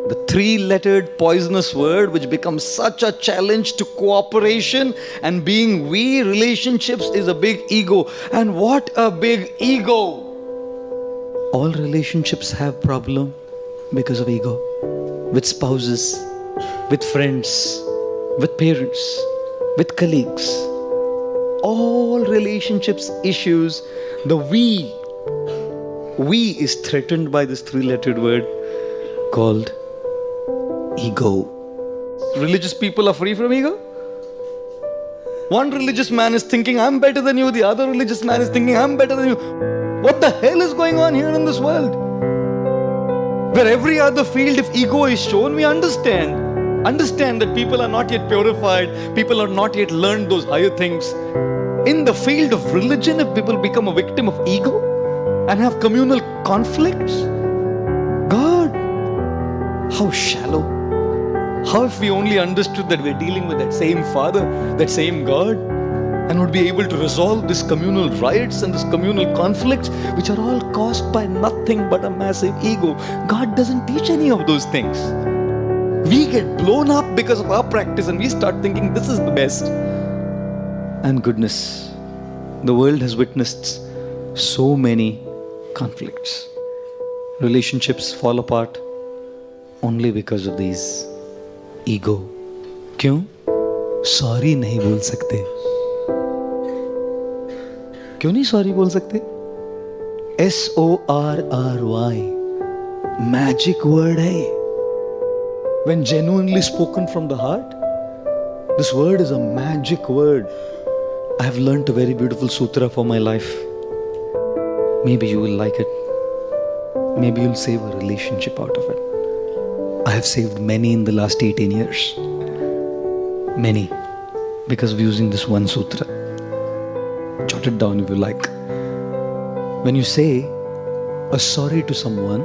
The three-lettered poisonous word which becomes such a challenge to cooperation and being we relationships is a big ego. And what a big ego! All relationships have problem because of ego. With spouses, with friends, with parents, with colleagues. All relationships issues, the we is threatened by this three-lettered word called ego. Religious people are free from ego. One religious man is thinking, I'm better than you. The other religious man is thinking, I'm better than you. What the hell is going on here in this world? Where every other field, if ego is shown, we understand that people are not yet purified, people are not yet learned those higher things. In the field of religion, if people become a victim of ego and have communal conflicts, God, how shallow. How if we only understood that we're dealing with that same Father, that same God, and would be able to resolve these communal riots and these communal conflicts, which are all caused by nothing but a massive ego. God doesn't teach any of those things. We get blown up because of our practice and we start thinking this is the best. And goodness, the world has witnessed so many conflicts. Relationships fall apart only because of these ego. क्यों? Sorry नहीं बोल सकते. क्यों नहीं sorry बोल सकते? SORRY magic word है. When genuinely spoken from the heart, this word is a magic word. I have learnt a very beautiful sutra for my life. Maybe you will like it. Maybe you'll save a relationship out of it. I have saved many in the last 18 years. Many. Because of using this one sutra. Jot it down if you like. When you say a sorry to someone,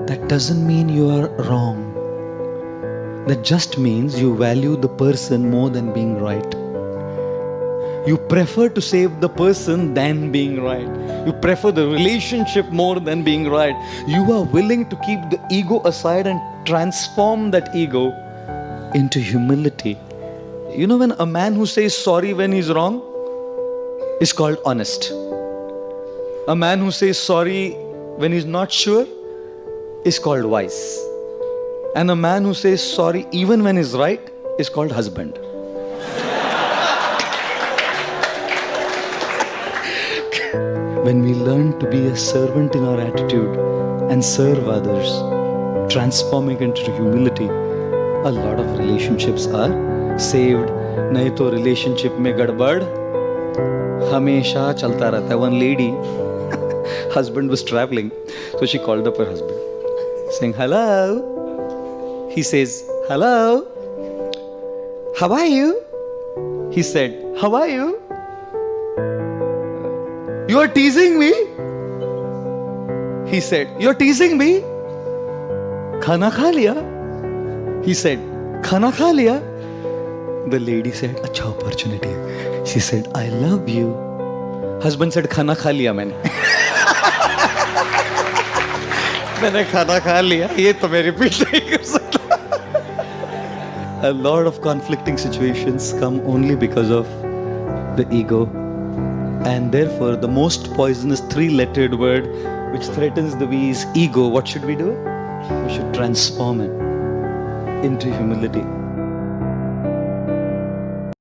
that doesn't mean you are wrong. That just means you value the person more than being right. You prefer to save the person than being right. You prefer the relationship more than being right. You are willing to keep the ego aside and transform that ego into humility. You know, when a man who says sorry when he's wrong is called honest. A man who says sorry when he's not sure is called wise. And a man who says sorry even when he's right is called husband. When we learn to be a servant in our attitude and serve others, transforming into humility, a lot of relationships are saved. नहीं तो relationship में गड़बड़ हमेशा चलता रहता है. One lady, husband was traveling, so she called up her husband, saying, hello. He says, hello. How are you? He said, how are you? You are teasing me? He said, you're teasing me? Khana kha liya? He said, khana kha liya? The lady said, acha opportunity. She said, I love you. Husband said, khana kha liya maine. मैंने खाना खा लिया, ये तो मैं repeat नहीं कर सकता. A lot of conflicting situations come only because of the ego. And therefore, the most poisonous three-lettered word which threatens the we is ego. What should we do? We should transform it into humility.